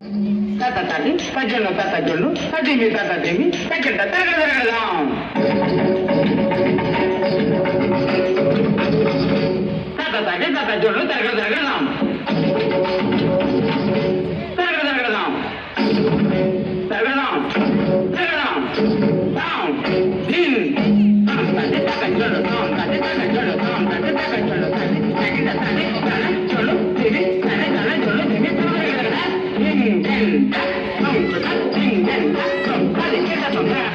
தாத்தா தாத்தி தஜொல்லு தாத்தா ஜொல்லு தடிமி தாத்தா திமி தக்கெட்ட தரகடலாம் தாத்தா தாத்தி தாத்தா ஜொல்லு தரகடலாம் தரகடலாம் தரகடலாம் தரகடலாம் down in தாத்தி தாத்தா ஜொல்லு தாத்தி தாத்தா ஜொல்லு தாத்தி தாத்தா ஜொல்லு தாத்தி தக்கெட்ட தரகடலாம் ஜொல்லு திமி தரகடலாம் ஜொல்லு திமி தரகடலாம்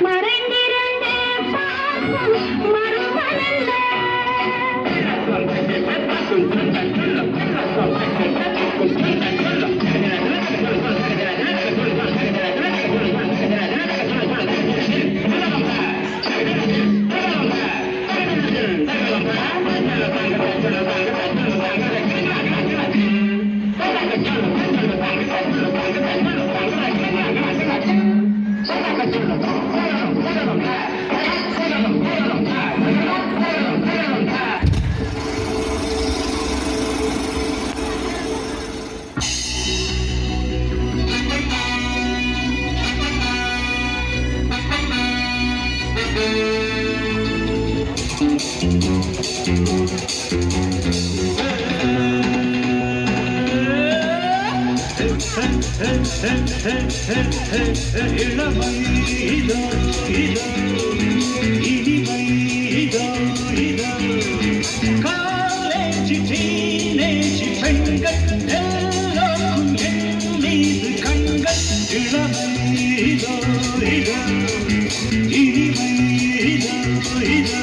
மறைந்திருந்தே பார்க்கும் மறுமலர்ந்த இளமை இதோ இதோ இனிமை இதோ இதோ காலேஜ் டீனேஜ் பெண்கள் எல்லோருக்கும் என் மீது கண்கள் இளமை இதோ இதோ இனிமை இதோ இதோ